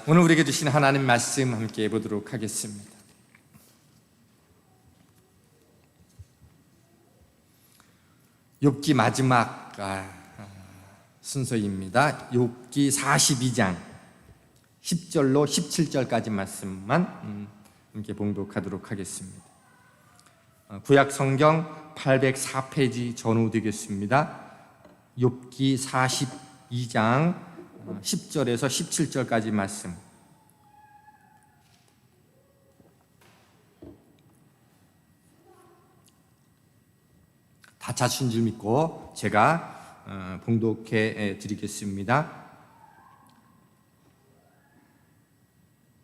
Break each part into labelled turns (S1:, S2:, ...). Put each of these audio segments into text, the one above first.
S1: 오늘 우리에게 주신 하나님 말씀 함께 보도록 하겠습니다. 욥기 마지막 순서입니다. 욥기 42장 10절로 17절까지 말씀만 함께 봉독하도록 하겠습니다. 구약 성경 804페이지 전후 되겠습니다. 욥기 42장 10절에서 17절까지 말씀. 다 찾으신 줄 믿고 제가 봉독해 드리겠습니다.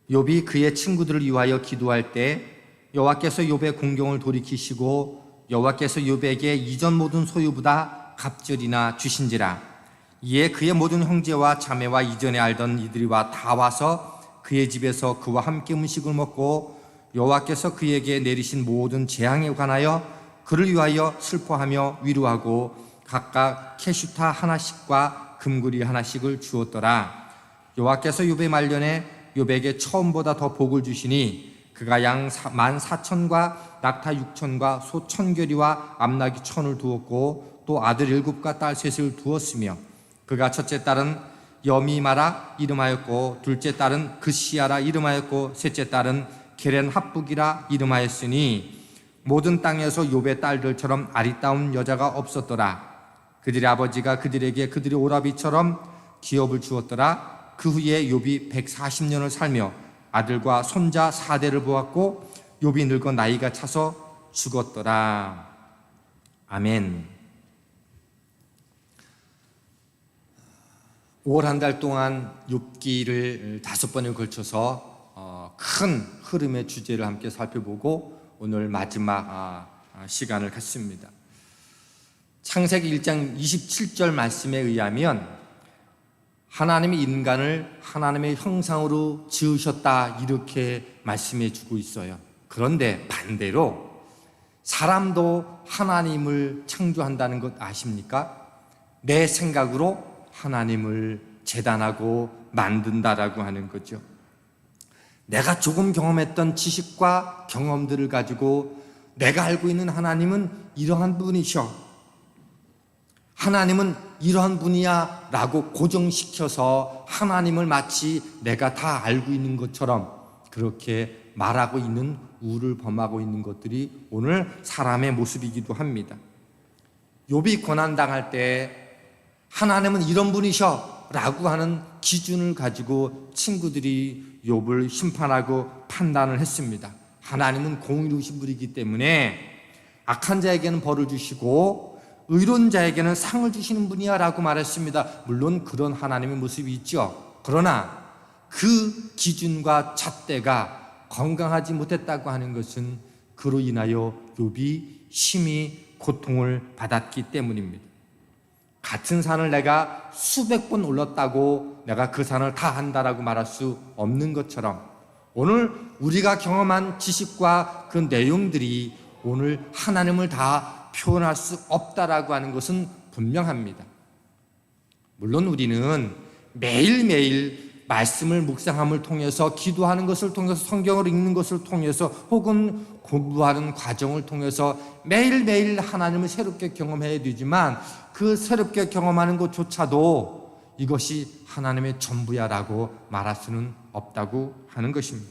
S1: 욥이 그의 친구들을 위하여 기도할 때 여호와께서 욥의 공경을 돌이키시고 여호와께서 욥에게 이전 모든 소유보다 갑절이나 주신지라. 이에 그의 모든 형제와 자매와 이전에 알던 이들이와 다 와서 그의 집에서 그와 함께 음식을 먹고 여호와께서 그에게 내리신 모든 재앙에 관하여 그를 위하여 슬퍼하며 위로하고 각각 캐슈타 하나씩과 금구리 하나씩을 주었더라. 여호와께서 욥의 말년에 욥에게 처음보다 더 복을 주시니 그가 양 14,000과 낙타 6,000과 소 1,000결이와 암나귀 1,000을 두었고 또 아들 7과 딸 3을 두었으며 그가 첫째 딸은 여미마라 이름하였고 둘째 딸은 그시아라 이름하였고 셋째 딸은 게렌 합북이라 이름하였으니 모든 땅에서 욥의 딸들처럼 아리따운 여자가 없었더라. 그들의 아버지가 그들에게 그들의 오라비처럼 기업을 주었더라. 그 후에 욥이 140년을 살며 아들과 손자 4대를 보았고 욥이 늙어 나이가 차서 죽었더라. 아멘. 5월 한 달 동안 욥기를 5번에 걸쳐서 큰 흐름의 주제를 함께 살펴보고 오늘 마지막 시간을 갖습니다. 창세기 1장 27절 말씀에 의하면 하나님이 인간을 하나님의 형상으로 지으셨다 이렇게 말씀해 주고 있어요. 그런데 반대로 사람도 하나님을 창조한다는 것 아십니까? 내 생각으로 하나님을 재단하고 만든다라고 하는 거죠. 내가 조금 경험했던 지식과 경험들을 가지고 내가 알고 있는 하나님은 이러한 분이셔, 하나님은 이러한 분이야 라고 고정시켜서 하나님을 마치 내가 다 알고 있는 것처럼 그렇게 말하고 있는 우를 범하고 있는 것들이 오늘 사람의 모습이기도 합니다. 욥이 고난당할 때 하나님은 이런 분이셔 라고 하는 기준을 가지고 친구들이 욥을 심판하고 판단을 했습니다. 하나님은 공의로우신 분이기 때문에 악한 자에게는 벌을 주시고 의로운 자에게는 상을 주시는 분이야 라고 말했습니다. 물론 그런 하나님의 모습이 있죠. 그러나 그 기준과 잣대가 건강하지 못했다고 하는 것은 그로 인하여 욥이 심히 고통을 받았기 때문입니다. 같은 산을 내가 수백 번 올랐다고 내가 그 산을 다 한다라고 말할 수 없는 것처럼 오늘 우리가 경험한 지식과 그 내용들이 오늘 하나님을 다 표현할 수 없다라고 하는 것은 분명합니다. 물론 우리는 매일매일 말씀을 묵상함을 통해서 기도하는 것을 통해서 성경을 읽는 것을 통해서 혹은 공부하는 과정을 통해서 매일매일 하나님을 새롭게 경험해야 되지만 그 새롭게 경험하는 것조차도 이것이 하나님의 전부야라고 말할 수는 없다고 하는 것입니다.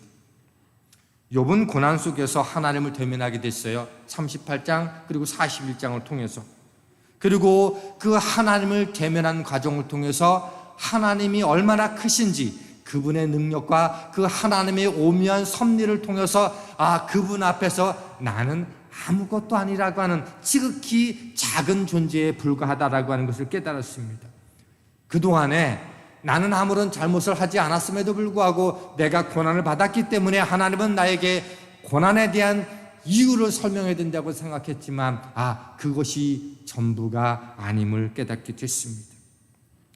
S1: 욥은 고난 속에서 하나님을 대면하게 됐어요. 38장 그리고 41장을 통해서. 그리고 그 하나님을 대면한 과정을 통해서 하나님이 얼마나 크신지 그분의 능력과 그 하나님의 오묘한 섭리를 통해서 그분 앞에서 나는 아무것도 아니라고 하는 지극히 작은 존재에 불과하다라고 하는 것을 깨달았습니다. 그동안에 나는 아무런 잘못을 하지 않았음에도 불구하고 내가 고난을 받았기 때문에 하나님은 나에게 고난에 대한 이유를 설명해야 된다고 생각했지만 그것이 전부가 아님을 깨닫게 됐습니다.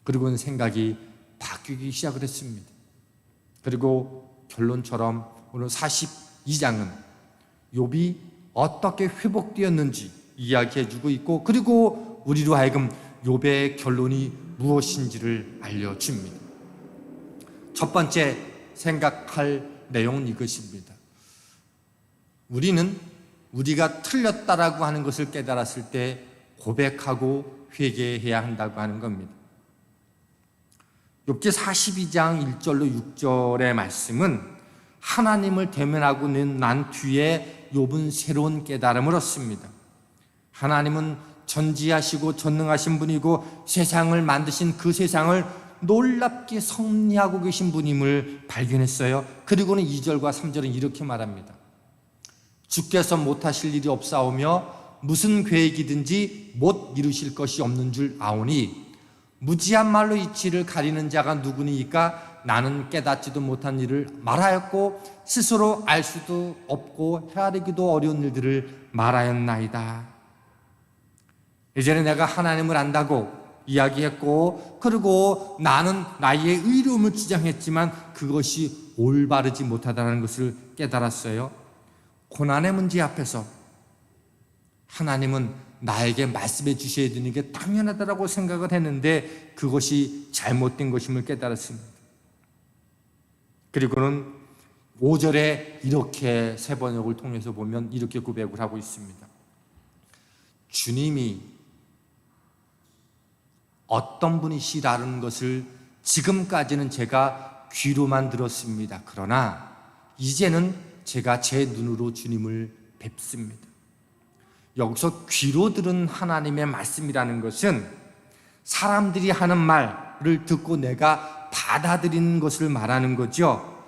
S1: 그리고는 생각이 바뀌기 시작을 했습니다. 그리고 결론처럼 오늘 42장은 욥이 어떻게 회복되었는지 이야기해주고 있고 그리고 우리로 하여금 욥의 결론이 무엇인지를 알려줍니다. 첫 번째 생각할 내용은 이것입니다. 우리는 우리가 틀렸다라고 하는 것을 깨달았을 때 고백하고 회개해야 한다고 하는 겁니다. 욥기 42장 1절로 6절의 말씀은 하나님을 대면하고 난 뒤에 욥은 새로운 깨달음을 얻습니다. 하나님은 전지하시고 전능하신 분이고 세상을 만드신 그 세상을 놀랍게 섭리하고 계신 분임을 발견했어요. 그리고는 2절과 3절은 이렇게 말합니다. 주께서 못하실 일이 없사오며 무슨 계획이든지 못 이루실 것이 없는 줄 아오니 무지한 말로 이치를 가리는 자가 누구니이까 나는 깨닫지도 못한 일을 말하였고 스스로 알 수도 없고 헤아리기도 어려운 일들을 말하였나이다. 예전에 내가 하나님을 안다고 이야기했고 그리고 나는 나의 의로움을 주장했지만 그것이 올바르지 못하다는 것을 깨달았어요. 고난의 문제 앞에서 하나님은 나에게 말씀해 주셔야 되는 게 당연하다고 생각을 했는데 그것이 잘못된 것임을 깨달았습니다. 그리고는 5절에 이렇게 세 번역을 통해서 보면 이렇게 고백을 하고 있습니다. 주님이 어떤 분이시라는 것을 지금까지는 제가 귀로만 들었습니다. 그러나 이제는 제가 제 눈으로 주님을 뵙습니다. 여기서 귀로 들은 하나님의 말씀이라는 것은 사람들이 하는 말을 듣고 내가 받아들이는 것을 말하는 거죠.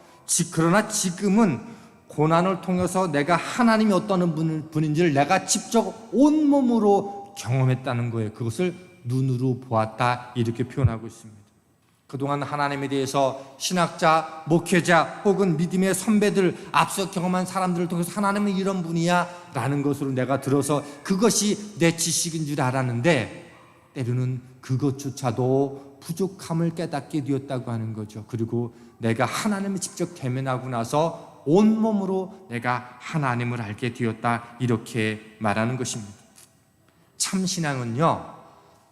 S1: 그러나 지금은 고난을 통해서 내가 하나님이 어떤 분인지를 내가 직접 온몸으로 경험했다는 거예요. 그것을 눈으로 보았다 이렇게 표현하고 있습니다. 그동안 하나님에 대해서 신학자, 목회자 혹은 믿음의 선배들, 앞서 경험한 사람들을 통해서 하나님은 이런 분이야 라는 것으로 내가 들어서 그것이 내 지식인 줄 알았는데 때로는 그것조차도 부족함을 깨닫게 되었다고 하는 거죠. 그리고 내가 하나님을 직접 대면하고 나서 온몸으로 내가 하나님을 알게 되었다 이렇게 말하는 것입니다. 참신앙은요,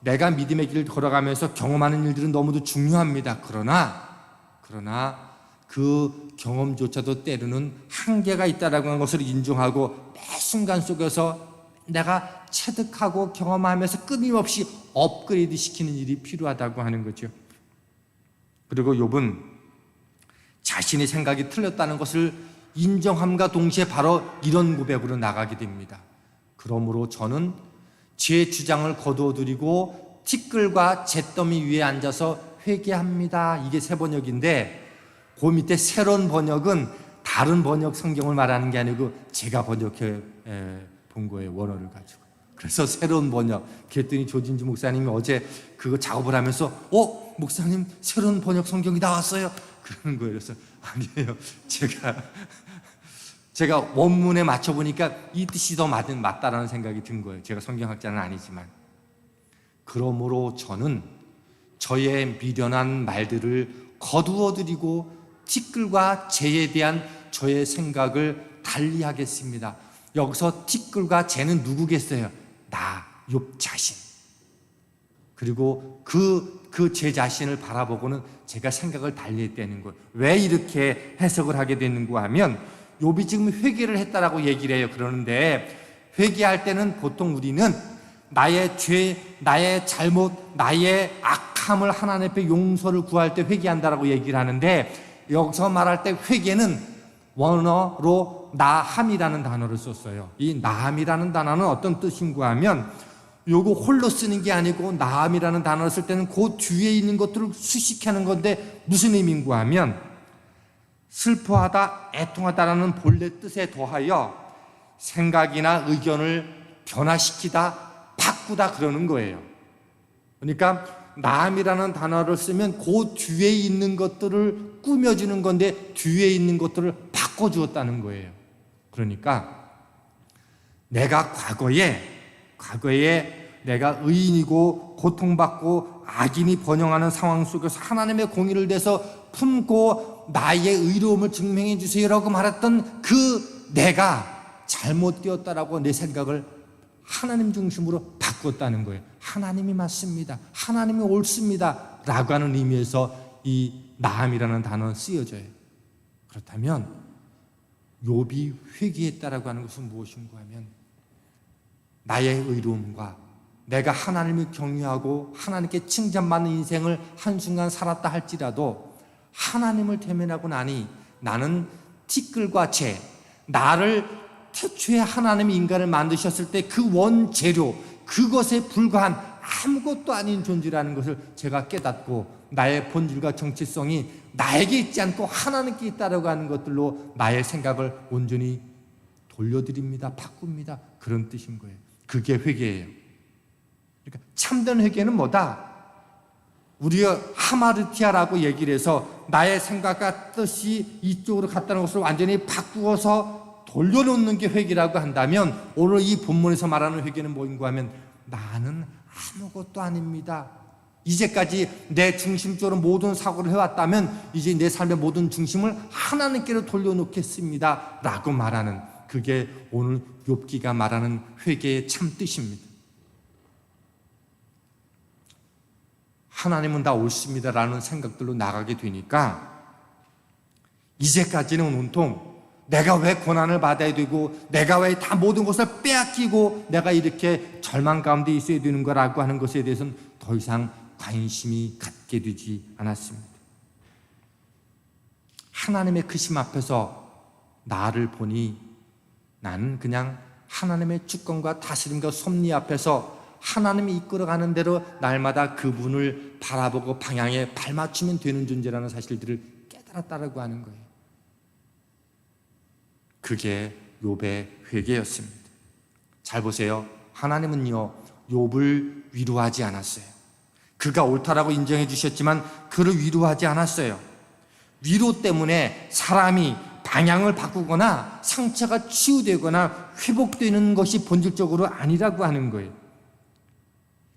S1: 내가 믿음의 길을 걸어가면서 경험하는 일들은 너무도 중요합니다. 그러나 그 경험조차도 때로는 한계가 있다라고 하는 것을 인정하고 매 순간 속에서 내가 체득하고 경험하면서 끊임없이 업그레이드 시키는 일이 필요하다고 하는 거죠. 그리고 욥은 자신의 생각이 틀렸다는 것을 인정함과 동시에 바로 이런 고백으로 나가게 됩니다. 그러므로 저는 제 주장을 거두어드리고 티끌과 잿더미 위에 앉아서 회개합니다. 이게 새 번역인데 그 밑에 새로운 번역은 다른 번역 성경을 말하는 게 아니고 제가 번역해 본 거예요. 원어를 가지고. 그래서 새로운 번역. 그랬더니 조진주 목사님이 어제 그거 작업을 하면서 목사님 새로운 번역 성경이 나왔어요. 그러는 거예요. 그래서 아니에요. 제가 원문에 맞춰보니까 이 뜻이 더 맞다라는 생각이 든 거예요. 제가 성경학자는 아니지만. 그러므로 저는 저의 미련한 말들을 거두어드리고 티끌과 재에 대한 저의 생각을 달리하겠습니다. 여기서 티끌과 재는 누구겠어요? 나, 욥 자신. 그리고 제 자신을 바라보고는 제가 생각을 달리했다는 거예요. 왜 이렇게 해석을 하게 되는가 하면 욥이 지금 회개를 했다라고 얘기를 해요. 그러는데 회개할 때는 보통 우리는 나의 죄, 나의 잘못, 나의 악함을 하나님 앞에 용서를 구할 때 회개한다라고 얘기를 하는데 여기서 말할 때 회개는 원어로 나함이라는 단어를 썼어요. 이 나함이라는 단어는 어떤 뜻인가 하면 요거 홀로 쓰는 게 아니고 나함이라는 단어를 쓸 때는 그 뒤에 있는 것들을 수식하는 건데 무슨 의미인가 하면 슬퍼하다, 애통하다라는 본래 뜻에 더하여 생각이나 의견을 변화시키다, 바꾸다 그러는 거예요. 그러니까 나함이라는 단어를 쓰면 그 뒤에 있는 것들을 꾸며주는 건데 뒤에 있는 것들을 바꿔주었다는 거예요. 그러니까 내가 과거에 내가 의인이고 고통받고 악인이 번영하는 상황 속에서 하나님의 공의를 대해서 품고 나의 의로움을 증명해 주세요라고 말했던 그 내가 잘못되었다라고 내 생각을 하나님 중심으로 바꿨다는 거예요. 하나님이 맞습니다. 하나님이 옳습니다. 라고 하는 의미에서 이 나음이라는 단어 쓰여져요. 그렇다면 욥이 회개했다라고 하는 것은 무엇인가 하면 나의 의로움과 내가 하나님을 경외하고 하나님께 칭찬받는 인생을 한순간 살았다 할지라도 하나님을 대면하고 나니 나는 티끌과 재, 나를 태초에 하나님이 인간을 만드셨을 때 그 원재료, 그것에 불과한 아무것도 아닌 존재라는 것을 제가 깨닫고 나의 본질과 정체성이 나에게 있지 않고 하나님께 있다라고 하는 것들로 나의 생각을 온전히 돌려드립니다. 바꿉니다. 그런 뜻인 거예요. 그게 회개예요. 그러니까 참된 회개는 뭐다? 우리가 하마르티아라고 얘기를 해서 나의 생각과 뜻이 이쪽으로 갔다는 것을 완전히 바꾸어서 돌려놓는 게 회개라고 한다면 오늘 이 본문에서 말하는 회개는 뭐인가 하면 나는 아무것도 아닙니다. 이제까지 내 중심적으로 모든 사고를 해왔다면 이제 내 삶의 모든 중심을 하나님께로 돌려놓겠습니다 라고 말하는, 그게 오늘 욥기가 말하는 회개의 참 뜻입니다. 하나님은 다 옳습니다라는 생각들로 나가게 되니까 이제까지는 온통 내가 왜 고난을 받아야 되고 내가 왜 다 모든 것을 빼앗기고 내가 이렇게 절망 가운데 있어야 되는 거라고 하는 것에 대해서는 더 이상 관심이 갖게 되지 않았습니다. 하나님의 크심 앞에서 나를 보니 나는 그냥 하나님의 주권과 다스림과 섭리 앞에서 하나님이 이끌어가는 대로 날마다 그분을 바라보고 방향에 발맞추면 되는 존재라는 사실들을 깨달았다라고 하는 거예요. 그게 욥의 회개였습니다. 잘 보세요. 하나님은요, 욥을 위로하지 않았어요. 그가 옳다라고 인정해 주셨지만 그를 위로하지 않았어요. 위로 때문에 사람이 방향을 바꾸거나 상처가 치유되거나 회복되는 것이 본질적으로 아니라고 하는 거예요.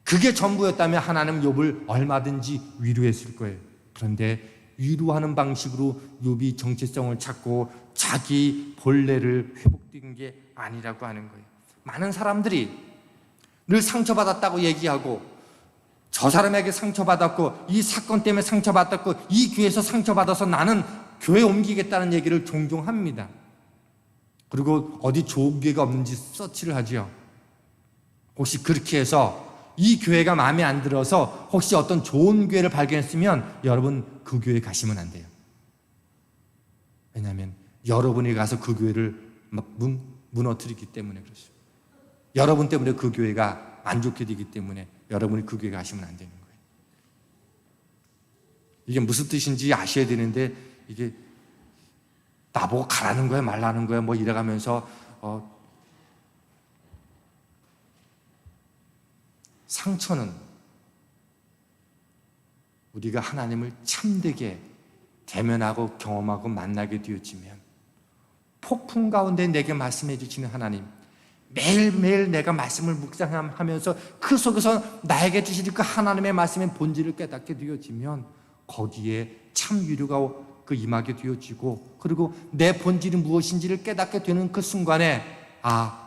S1: 그게 전부였다면 하나님은 욥을 얼마든지 위로했을 거예요. 그런데 위로하는 방식으로 욥이 정체성을 찾고 자기 본래를 회복된 게 아니라고 하는 거예요. 많은 사람들이 늘 상처받았다고 얘기하고 저 사람에게 상처받았고 이 사건 때문에 상처받았고 이 교회에서 상처받아서 나는 교회 옮기겠다는 얘기를 종종 합니다. 그리고 어디 좋은 교회가 없는지 서치를 하죠. 혹시 그렇게 해서 이 교회가 마음에 안 들어서 혹시 어떤 좋은 교회를 발견했으면 여러분 그 교회 가시면 안 돼요. 왜냐하면 여러분이 가서 그 교회를 무너뜨리기 때문에 그렇죠. 여러분 때문에 그 교회가 안 좋게 되기 때문에 여러분이 그 교회 가시면 안 되는 거예요. 이게 무슨 뜻인지 아셔야 되는데 이게 나보고 가라는 거야 말라는 거야 뭐 이래가면서 상처는 우리가 하나님을 참되게 대면하고 경험하고 만나게 되어지면 폭풍 가운데 내게 말씀해 주시는 하나님, 매일매일 내가 말씀을 묵상하면서 그 속에서 나에게 주실 그 하나님의 말씀의 본질을 깨닫게 되어지면 거기에 참 위로가 그 임하게 되어지고 그리고 내 본질이 무엇인지를 깨닫게 되는 그 순간에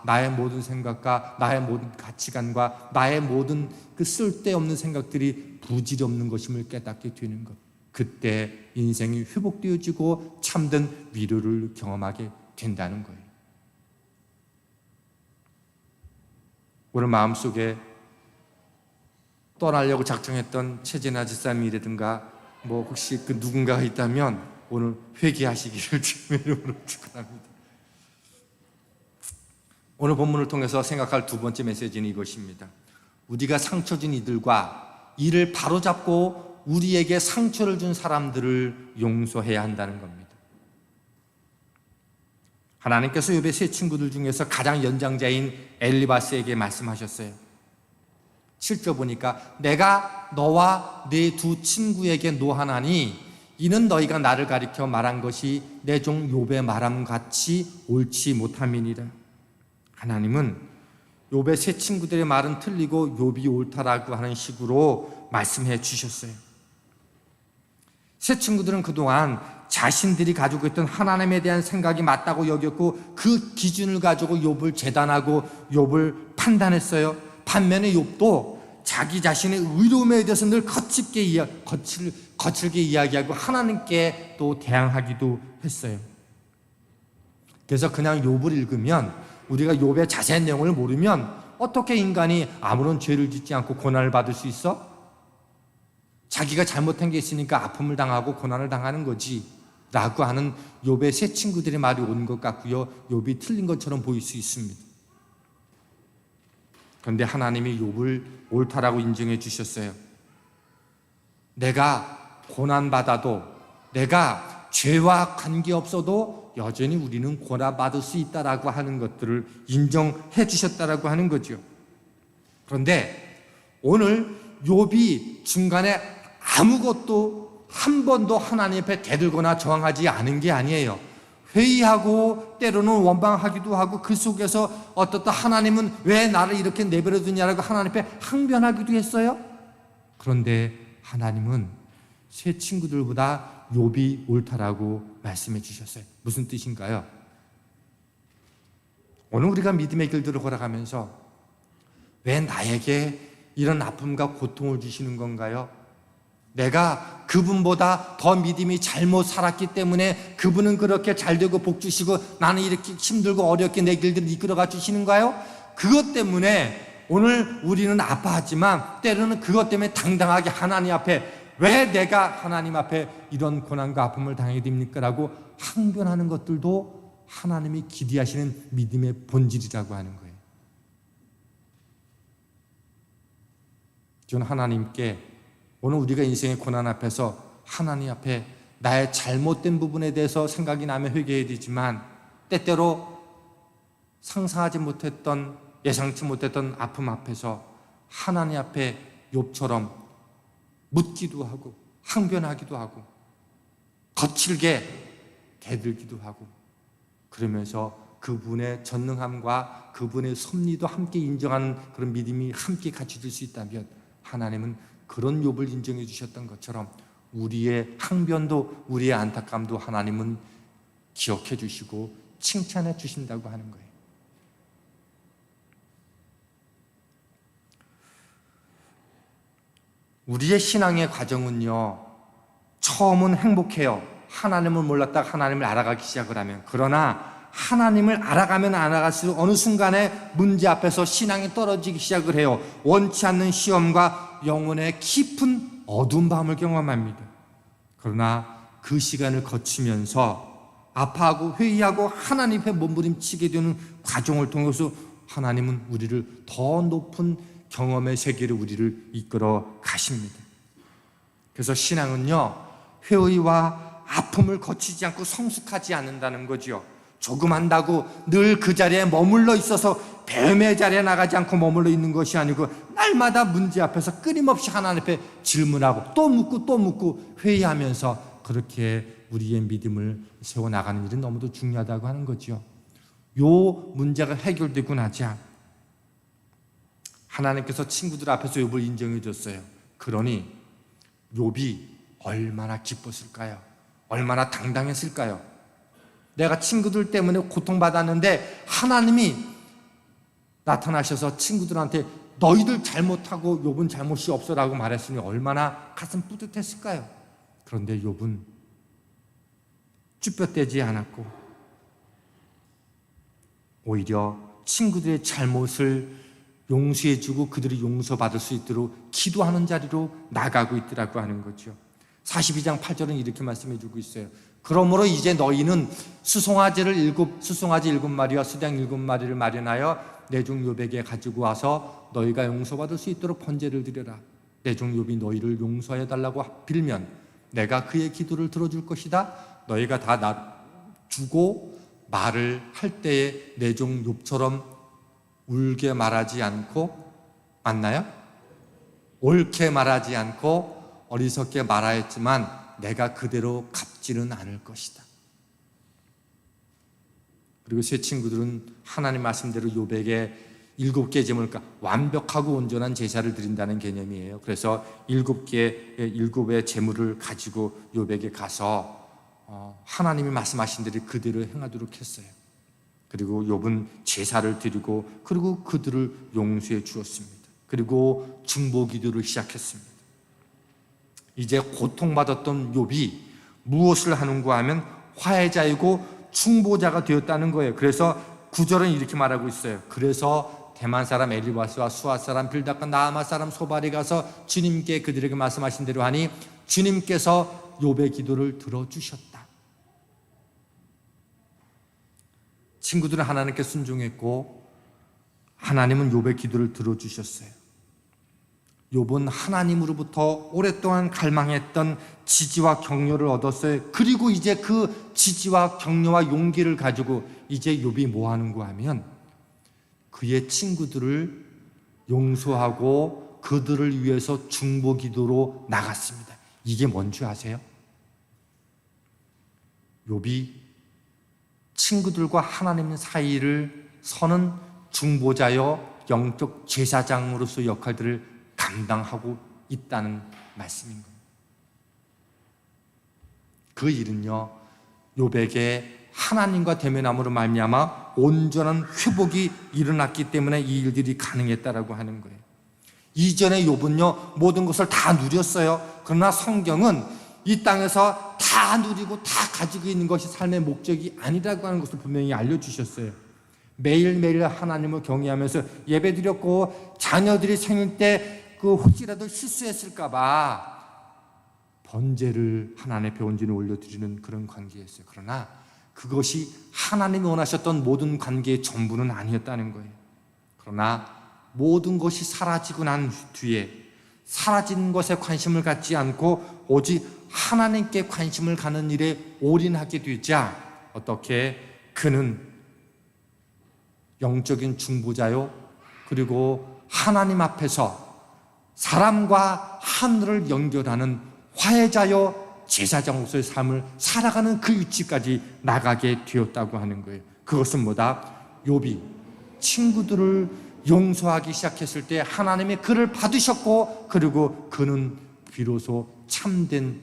S1: 나의 모든 생각과 나의 모든 가치관과 나의 모든 그 쓸데없는 생각들이 부질없는 것임을 깨닫게 되는 것. 그때 인생이 회복되어지고 참된 위로를 경험하게 된다는 거예요. 오늘 마음속에 떠나려고 작정했던 최진아 집사님이라든가 뭐 혹시 그 누군가가 있다면 오늘 회개하시기를 주님의 이름으로 축원합니다. 오늘 본문을 통해서 생각할 두 번째 메시지는 이것입니다. 우리가 상처 준 이들과 이를 바로잡고 우리에게 상처를 준 사람들을 용서해야 한다는 겁니다. 하나님께서 욥의 세 친구들 중에서 가장 연장자인 엘리바스에게 말씀하셨어요. 7절 보니까 내가 너와 네 두 친구에게 노하나니 이는 너희가 나를 가리켜 말한 것이 내 종 욥의 말함 같이 옳지 못함이니라. 하나님은 욥의 세 친구들의 말은 틀리고 욥이 옳다라고 하는 식으로 말씀해 주셨어요. 세 친구들은 그동안 자신들이 가지고 있던 하나님에 대한 생각이 맞다고 여겼고 그 기준을 가지고 욥을 재단하고 욥을 판단했어요. 반면에 욥도 자기 자신의 의로움에 대해서 늘 거칠게 이야기하고 하나님께 또 대항하기도 했어요. 그래서 그냥 욥을 읽으면, 우리가 욥의 자세한 내용을 모르면 어떻게 인간이 아무런 죄를 짓지 않고 고난을 받을 수 있어? 자기가 잘못한 게 있으니까 아픔을 당하고 고난을 당하는 거지 라고 하는 욥의 세 친구들의 말이 온 것 같고요, 욥이 틀린 것처럼 보일 수 있습니다. 그런데 하나님이 욥을 옳다라고 인정해 주셨어요. 내가 고난받아도, 내가 죄와 관계없어도 여전히 우리는 고난받을 수 있다라고 하는 것들을 인정해 주셨다라고 하는 거죠. 그런데 오늘 욥이 중간에 아무것도 한 번도 하나님 앞에 대들거나 저항하지 않은 게 아니에요. 회의하고 때로는 원망하기도 하고, 그 속에서 어떻다 하나님은 왜 나를 이렇게 내버려 두냐라고 하나님 앞에 항변하기도 했어요. 그런데 하나님은 세 친구들보다 욥이 옳다라고 말씀해 주셨어요. 무슨 뜻인가요? 오늘 우리가 믿음의 길들을 걸어가면서 왜 나에게 이런 아픔과 고통을 주시는 건가요? 내가 그분보다 더 믿음이 잘못 살았기 때문에 그분은 그렇게 잘되고 복 주시고 나는 이렇게 힘들고 어렵게 내 길들을 이끌어가 주시는가요? 그것 때문에 오늘 우리는 아파하지만 때로는 그것 때문에 당당하게 하나님 앞에, 왜 내가 하나님 앞에 이런 고난과 아픔을 당하게 됩니까? 라고 항변하는 것들도 하나님이 기대하시는 믿음의 본질이라고 하는 거예요. 저는 하나님께 오늘 우리가 인생의 고난 앞에서 하나님 앞에 나의 잘못된 부분에 대해서 생각이 나면 회개해야 되지만, 때때로 상상하지 못했던, 예상치 못했던 아픔 앞에서 하나님 앞에 욥처럼 묻기도 하고 항변하기도 하고 거칠게 대들기도 하고, 그러면서 그분의 전능함과 그분의 섭리도 함께 인정하는 그런 믿음이 함께 같이 될 수 있다면, 하나님은 그런 욥을 인정해 주셨던 것처럼 우리의 항변도, 우리의 안타까움도 하나님은 기억해 주시고 칭찬해 주신다고 하는 거예요. 우리의 신앙의 과정은요, 처음은 행복해요. 하나님을 몰랐다가 하나님을 알아가기 시작을 하면. 그러나 하나님을 알아가면 알아갈수록 어느 순간에 문제 앞에서 신앙이 떨어지기 시작을 해요. 원치 않는 시험과 영혼의 깊은 어두운 밤을 경험합니다. 그러나 그 시간을 거치면서 아파하고 회의하고 하나님 앞에 몸부림치게 되는 과정을 통해서 하나님은 우리를 더 높은 경험의 세계로 우리를 이끌어 가십니다. 그래서 신앙은요, 회의와 아픔을 거치지 않고 성숙하지 않는다는 거죠. 조금 한다고 늘 그 자리에 머물러 있어서 뱀의 자리에 나가지 않고 머물러 있는 것이 아니고, 날마다 문제 앞에서 끊임없이 하나님 앞에 질문하고 또 묻고 회의하면서 그렇게 우리의 믿음을 세워나가는 일은 너무도 중요하다고 하는 거죠. 요 문제가 해결되고 나자 하나님께서 친구들 앞에서 욥을 인정해 줬어요. 그러니 욥이 얼마나 기뻤을까요? 얼마나 당당했을까요? 내가 친구들 때문에 고통받았는데 하나님이 나타나셔서 친구들한테 너희들 잘못하고 욥은 잘못이 없어라고 말했으니 얼마나 가슴 뿌듯했을까요? 그런데 욥은 쭈뼛대지 않았고 오히려 친구들의 잘못을 용서해주고 그들이 용서받을 수 있도록 기도하는 자리로 나가고 있더라고 하는 거죠. 42장 8절은 이렇게 말씀해주고 있어요. 그러므로 이제 너희는 수송아지 7마리와 수양 7마리를 마련하여 내 종 욥에게 가지고 와서 너희가 용서받을 수 있도록 번제를 드려라. 내 종 욥이 너희를 용서해달라고 빌면 내가 그의 기도를 들어줄 것이다. 너희가 다 나 주고 말을 할 때에 내 종 욥처럼 울게 말하지 않고, 맞나요? 옳게 말하지 않고 어리석게 말하였지만 내가 그대로 갚지는 않을 것이다. 그리고 세 친구들은 하나님 말씀대로 욥에게 7개의 제물을, 그러니까 완벽하고 온전한 제사를 드린다는 개념이에요. 그래서 7의 제물을 가지고 욥에게 가서 하나님이 말씀하신 대로 그대로 행하도록 했어요. 그리고 욥은 제사를 드리고 그리고 그들을 용서해 주었습니다. 그리고 중보 기도를 시작했습니다. 이제 고통받았던 욥이 무엇을 하는가 하면 화해자이고 중보자가 되었다는 거예요. 그래서 구절은 이렇게 말하고 있어요. 그래서 대만 사람 엘리바스와 수아 사람 빌닷과 나아마 사람 소발이 가서 주님께 그들에게 말씀하신 대로 하니 주님께서 욥의 기도를 들어주셨다. 친구들은 하나님께 순종했고 하나님은 욥의 기도를 들어주셨어요. 욥은 하나님으로부터 오랫동안 갈망했던 지지와 격려를 얻었어요. 그리고 이제 그 지지와 격려와 용기를 가지고 이제 욥이 뭐 하는가 하면 그의 친구들을 용서하고 그들을 위해서 중보 기도로 나갔습니다. 이게 뭔지 아세요? 욥이 친구들과 하나님 사이를 서는 중보자여 영적 제사장으로서 역할들을 감당하고 있다는 말씀인 겁니다. 그 일은요, 욥에게 하나님과 대면함으로 말미암아 온전한 회복이 일어났기 때문에 이 일들이 가능했다라고 하는 거예요. 이전에 욥은요 모든 것을 다 누렸어요. 그러나 성경은 이 땅에서 다 누리고 다 가지고 있는 것이 삶의 목적이 아니라고 하는 것을 분명히 알려주셨어요. 매일매일 하나님을 경외하면서 예배드렸고 자녀들이 생일 때 그 혹시라도 실수했을까봐 번제를 하나님의 배원진을 올려드리는 그런 관계였어요. 그러나 그것이 하나님이 원하셨던 모든 관계의 전부는 아니었다는 거예요. 그러나 모든 것이 사라지고 난 뒤에 사라진 것에 관심을 갖지 않고 오직 하나님께 관심을 가는 일에 올인하게 되자 어떻게 그는 영적인 중보자요 그리고 하나님 앞에서 사람과 하늘을 연결하는 화해자요 제사장으로서의 삶을 살아가는 그 위치까지 나가게 되었다고 하는 거예요. 그것은 뭐다? 욥이 친구들을 용서하기 시작했을 때 하나님이 그를 받으셨고 그리고 그는 비로소 참된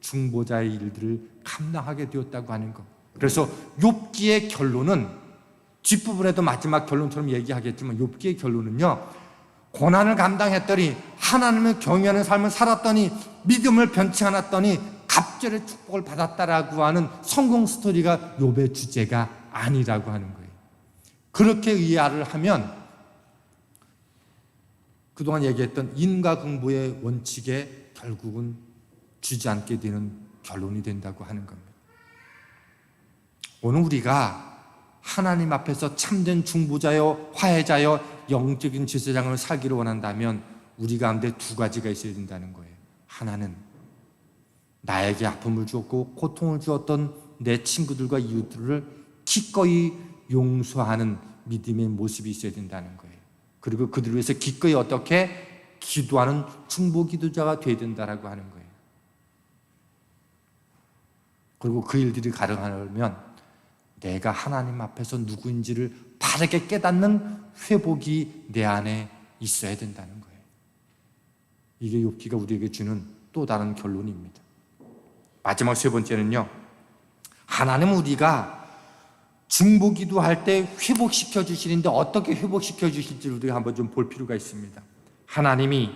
S1: 중보자의 일들을 감당하게 되었다고 하는 것. 그래서 욥기의 결론은 뒷부분에도 마지막 결론처럼 얘기하겠지만 욥기의 결론은요, 고난을 감당했더니 하나님을 경외하는 삶을 살았더니 믿음을 변치 않았더니 갑절의 축복을 받았다라고 하는 성공 스토리가 욥의 주제가 아니라고 하는 거예요. 그렇게 이해를 하면 그동안 얘기했던 인과응보의 원칙에 결국은 주지 않게 되는 결론이 된다고 하는 겁니다. 오늘 우리가 하나님 앞에서 참된 중보자요 화해자요 영적인 제사장을 살기를 원한다면 우리 가운데 두 가지가 있어야 된다는 거예요. 하나는 나에게 아픔을 주었고 고통을 주었던 내 친구들과 이웃들을 기꺼이 용서하는 믿음의 모습이 있어야 된다는 거예요. 그리고 그들을 위해서 기꺼이 어떻게 기도하는 중보 기도자가 되어야 된다고 하는 거예요. 그리고 그 일들이 가능하려면 내가 하나님 앞에서 누구인지를 바르게 깨닫는 회복이 내 안에 있어야 된다는 거예요. 이게 욥기가 우리에게 주는 또 다른 결론입니다. 마지막 세 번째는요, 하나님은 우리가 중보 기도할 때 회복시켜 주시는데 어떻게 회복시켜 주실지를 우리가 한번 좀 볼 필요가 있습니다. 하나님이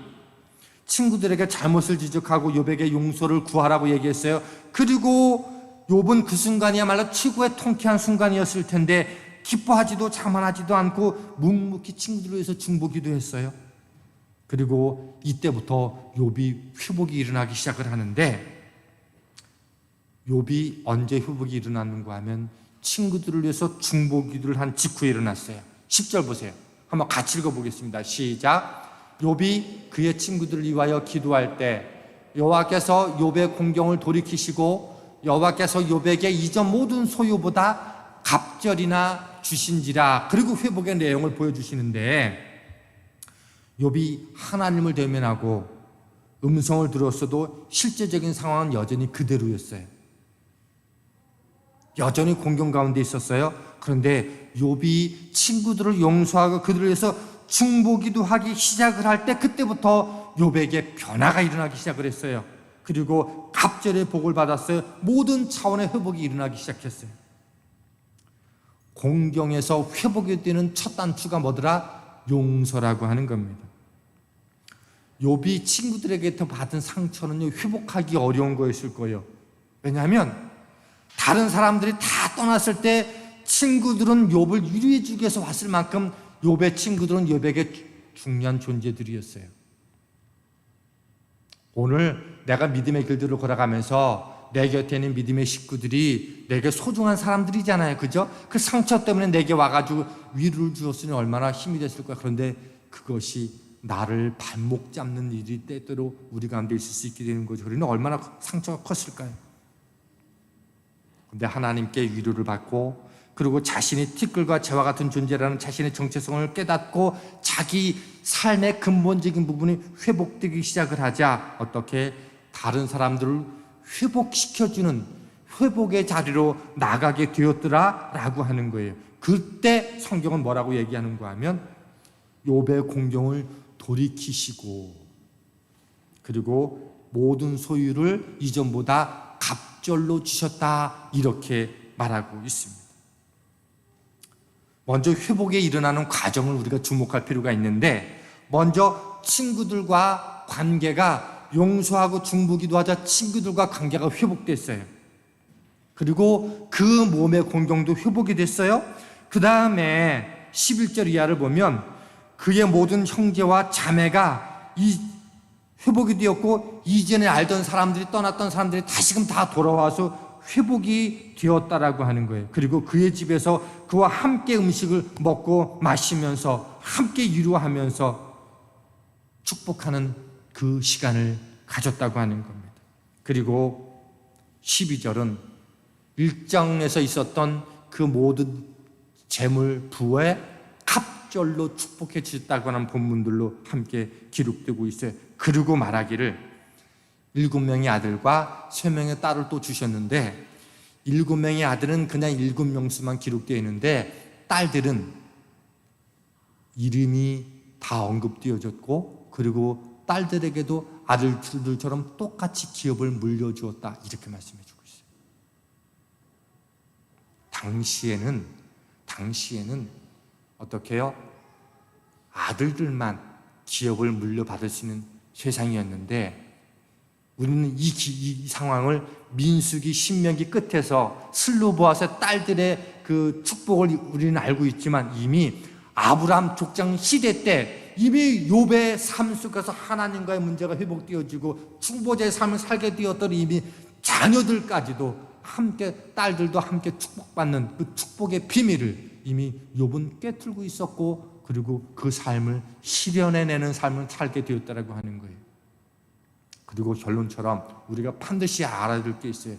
S1: 친구들에게 잘못을 지적하고 욥에게 용서를 구하라고 얘기했어요. 그리고 욥은 그 순간이야말로 최고의 통쾌한 순간이었을 텐데 기뻐하지도 자만하지도 않고 묵묵히 친구들을 위해서 중보 기도했어요. 그리고 이때부터 욥이 회복이 일어나기 시작을 하는데 욥이 언제 회복이 일어났는가 하면 친구들을 위해서 중보 기도를 한 직후에 일어났어요. 10절 보세요. 한번 같이 읽어보겠습니다. 시작. 욥이 그의 친구들을 위하여 기도할 때 여호와께서 욥의 공경을 돌이키시고 여호와께서 욥에게 이전 모든 소유보다 갑절이나 주신지라. 그리고 회복의 내용을 보여주시는데 욥이 하나님을 대면하고 음성을 들었어도 실제적인 상황은 여전히 그대로였어요. 여전히 공경 가운데 있었어요. 그런데 욥이 친구들을 용서하고 그들을 위해서 중보기도 하기 시작을 할 때 그때부터 욥에게 변화가 일어나기 시작을 했어요. 그리고 갑절의 복을 받았어요. 모든 차원의 회복이 일어나기 시작했어요. 공경에서 회복이 되는 첫 단추가 뭐더라? 용서라고 하는 겁니다. 욥이 친구들에게부터 받은 상처는 회복하기 어려운 거였을 거예요. 왜냐하면 다른 사람들이 다 떠났을 때 친구들은 욥을 위로해 주기 위해서 왔을 만큼 욥의 친구들은 욥에게 중요한 존재들이었어요. 오늘 내가 믿음의 길들을 걸어가면서 내 곁에 있는 믿음의 식구들이 내게 소중한 사람들이잖아요. 그죠? 그 상처 때문에 내게 와가지고 위로를 주었으니 얼마나 힘이 됐을 거야. 그런데 그것이 나를 발목 잡는 일이 때때로 우리 가운데 있을 수 있게 되는 거죠. 그러니 얼마나 상처가 컸을까요? 근데 하나님께 위로를 받고, 그리고 자신이 티끌과 재와 같은 존재라는 자신의 정체성을 깨닫고 자기 삶의 근본적인 부분이 회복되기 시작을 하자 어떻게 다른 사람들을 회복시켜주는 회복의 자리로 나가게 되었더라라고 하는 거예요. 그때 성경은 뭐라고 얘기하는가 하면 욥의 공경을 돌이키시고, 그리고 모든 소유를 이전보다 갑절로 주셨다, 이렇게 말하고 있습니다. 먼저 회복에 일어나는 과정을 우리가 주목할 필요가 있는데, 먼저 친구들과 관계가, 용서하고 중보기도하자 친구들과 관계가 회복됐어요. 그리고 그 몸의 공경도 회복이 됐어요. 그 다음에 11절 이하를 보면 그의 모든 형제와 자매가 회복이 되었고, 이전에 알던 사람들이, 떠났던 사람들이 다시금 다 돌아와서 회복이 되었다라고 하는 거예요. 그리고 그의 집에서 그와 함께 음식을 먹고 마시면서 함께 위로하면서 축복하는 그 시간을 가졌다고 하는 겁니다. 그리고 12절은 일정에서 있었던 그 모든 재물 부에 갑절로 축복해 주셨다고 하는 본문들로 함께 기록되고 있어요. 그리고 말하기를 7명의 아들과 3명의 딸을 또 주셨는데, 7명의 아들은 그냥 7명수만 기록되어 있는데 딸들은 이름이 다 언급되어졌고, 그리고 딸들에게도 아들들처럼 똑같이 기업을 물려주었다, 이렇게 말씀해 주고 있어요. 당시에는 어떻게 해요? 아들들만 기업을 물려받을 수 있는 세상이었는데, 우리는 이 상황을 민수기, 신명기 끝에서 슬로보아스의 딸들의 그 축복을 우리는 알고 있지만, 이미 아브라함 족장 시대 때 이미 욥의 삶 속에서 하나님과의 문제가 회복되어지고 중보자의 삶을 살게 되었더니 이미 자녀들까지도 함께, 딸들도 함께 축복받는 그 축복의 비밀을 이미 욥은 꿰뚫고 있었고, 그리고 그 삶을 실현해내는 삶을 살게 되었다라고 하는 거예요. 그리고 결론처럼 우리가 반드시 알아야 될 게 있어요.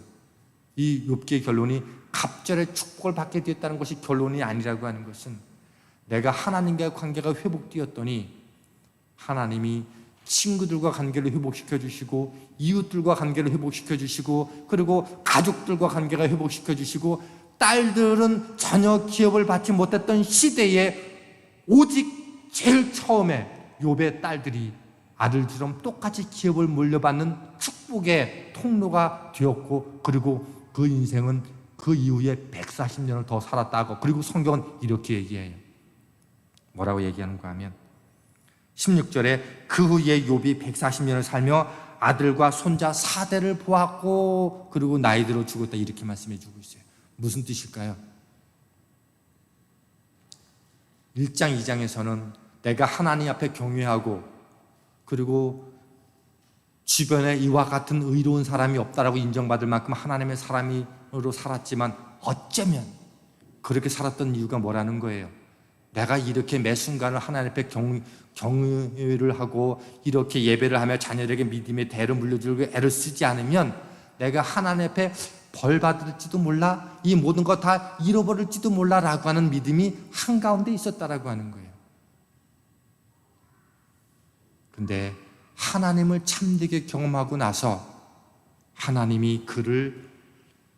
S1: 이 욥기의 결론이 갑절의 축복을 받게 되었다는 것이 결론이 아니라고 하는 것은, 내가 하나님과의 관계가 회복되었더니 하나님이 친구들과 관계를 회복시켜 주시고, 이웃들과 관계를 회복시켜 주시고, 그리고 가족들과 관계가 회복시켜 주시고, 딸들은 전혀 기업을 받지 못했던 시대에 오직 제일 처음에 욥의 딸들이 아들처럼 똑같이 기업을 물려받는 축복의 통로가 되었고, 그리고 그 인생은 그 이후에 140년을 더 살았다고. 그리고 성경은 이렇게 얘기해요. 뭐라고 얘기하는가 하면 16절에 그 후에 욥이 140년을 살며 아들과 손자 4대를 보았고, 그리고 나이 들어 죽었다, 이렇게 말씀해 주고 있어요. 무슨 뜻일까요? 1장 2장에서는 내가 하나님 앞에 경외하고, 그리고 주변에 이와 같은 의로운 사람이 없다라고 인정받을 만큼 하나님의 사람으로 살았지만, 어쩌면 그렇게 살았던 이유가 뭐라는 거예요? 내가 이렇게 매 순간을 하나님 앞에 경외를 하고 이렇게 예배를 하며 자녀에게 믿음의 대를 물려주려고 애를 쓰지 않으면 내가 하나님 앞에 벌 받을지도 몰라, 이 모든 것 다 잃어버릴지도 몰라라고 하는 믿음이 한가운데 있었다라고 하는 거예요. 근데 하나님을 참되게 경험하고 나서 하나님이 그를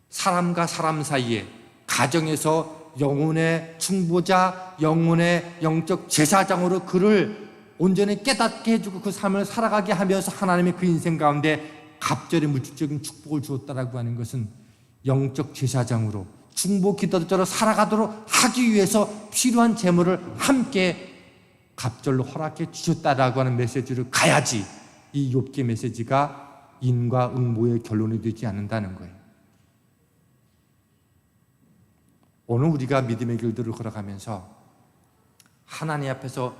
S1: 사람과 사람 사이에, 가정에서 영혼의 중보자, 영혼의 영적 제사장으로 그를 온전히 깨닫게 해주고 그 삶을 살아가게 하면서 하나님이 그 인생 가운데 갑절의 물질적인 축복을 주었다라고 하는 것은 영적 제사장으로 중보 기도자로 살아가도록 하기 위해서 필요한 재물을 함께 갑절로 허락해 주셨다라고 하는 메시지를 가야지 이 욥기의 메시지가 인과 응모의 결론이 되지 않는다는 거예요. 오늘 우리가 믿음의 길들을 걸어가면서 하나님 앞에서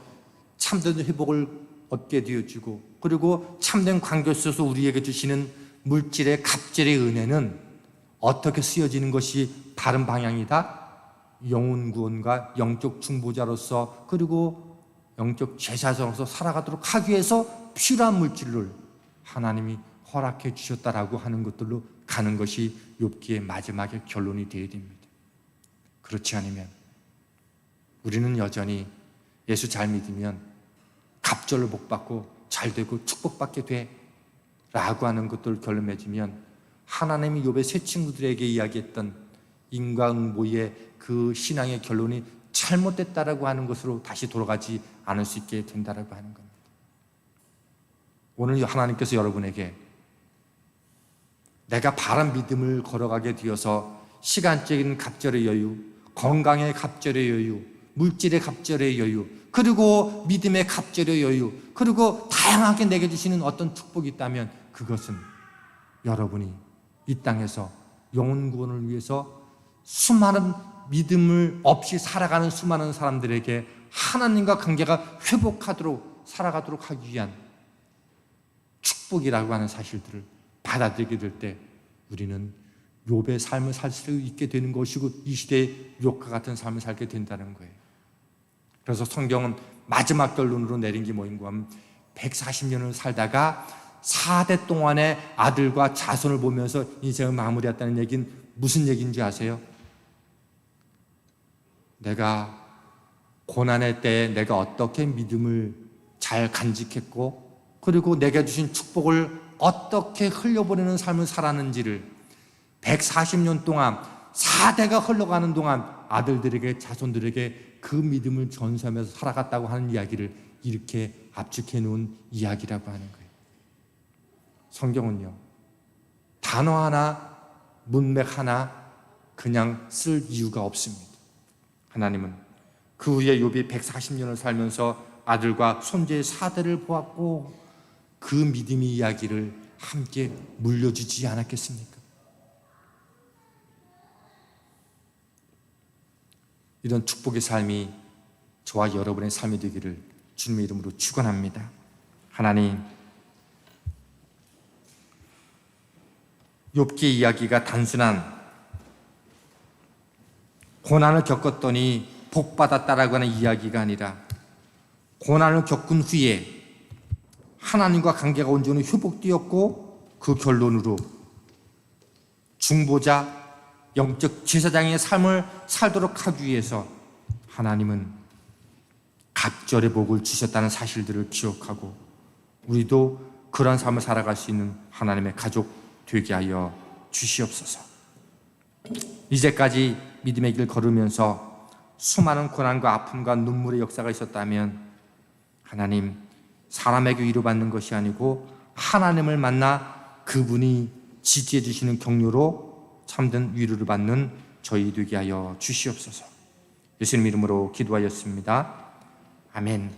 S1: 참된 회복을 얻게 되어지고, 그리고 참된 관계 속에서 우리에게 주시는 물질의 갑절의 은혜는 어떻게 쓰여지는 것이 다른 방향이다? 영혼 구원과 영적 중보자로서, 그리고 영적 제사장으로서 살아가도록 하기 위해서 필요한 물질을 하나님이 허락해 주셨다라고 하는 것들로 가는 것이 욥기의 마지막의 결론이 되어야 됩니다. 그렇지 않으면 우리는 여전히 예수 잘 믿으면 갑절로 복받고 잘 되고 축복받게 돼 라고 하는 것들을 결론 맺으면 하나님이 욥의 세 친구들에게 이야기했던 인과응보의 그 신앙의 결론이 잘못됐다라고 하는 것으로 다시 돌아가지 않을 수 있게 된다라고 하는 겁니다. 오늘 하나님께서 여러분에게 내가 바른 믿음을 걸어가게 되어서 시간적인 갑절의 여유, 건강의 갑절의 여유, 물질의 갑절의 여유, 그리고 믿음의 갑절의 여유, 그리고 다양하게 내게 주시는 어떤 축복이 있다면 그것은 여러분이 이 땅에서 영혼 구원을 위해서 수많은 믿음을 없이 살아가는 수많은 사람들에게 하나님과 관계가 회복하도록 살아가도록 하기 위한 축복이라고 하는 사실들을 받아들이게 될 때 우리는 욥의 삶을 살 수 있게 되는 것이고, 이 시대의 욥과 같은 삶을 살게 된다는 거예요. 그래서 성경은 마지막 결론으로 내린 게 뭐인가 하면 140년을 살다가 4대 동안의 아들과 자손을 보면서 인생을 마무리했다는 얘기는 무슨 얘기인지 아세요? 내가 고난의 때에 내가 어떻게 믿음을 잘 간직했고, 그리고 내게 주신 축복을 어떻게 흘려보내는 삶을 살았는지를 140년 동안 4대가 흘러가는 동안 아들들에게 자손들에게 그 믿음을 전수하면서 살아갔다고 하는 이야기를 이렇게 압축해 놓은 이야기라고 하는 거예요. 성경은요, 단어 하나, 문맥 하나 그냥 쓸 이유가 없습니다. 하나님은 그 후에 욥이 140년을 살면서 아들과 손자의 4대를 보았고 그 믿음의 이야기를 함께 물려주지 않았겠습니까? 이런 축복의 삶이 저와 여러분의 삶이 되기를 주님의 이름으로 축원합니다. 하나님, 욥기의 이야기가 단순한 고난을 겪었더니 복받았다라고 하는 이야기가 아니라 고난을 겪은 후에 하나님과 관계가 온전히 회복되었고 그 결론으로 중보자, 영적 제사장의 삶을 살도록 하기 위해서 하나님은 갑절의 복을 주셨다는 사실들을 기억하고 우리도 그런 삶을 살아갈 수 있는 하나님의 가족 되게 하여 주시옵소서. 이제까지 믿음의 길 걸으면서 수많은 고난과 아픔과 눈물의 역사가 있었다면 하나님, 사람에게 위로받는 것이 아니고 하나님을 만나 그분이 지지해 주시는 격려로 참된 위로를 받는 저희 되게 하여 주시옵소서. 예수님 이름으로 기도하였습니다. 아멘.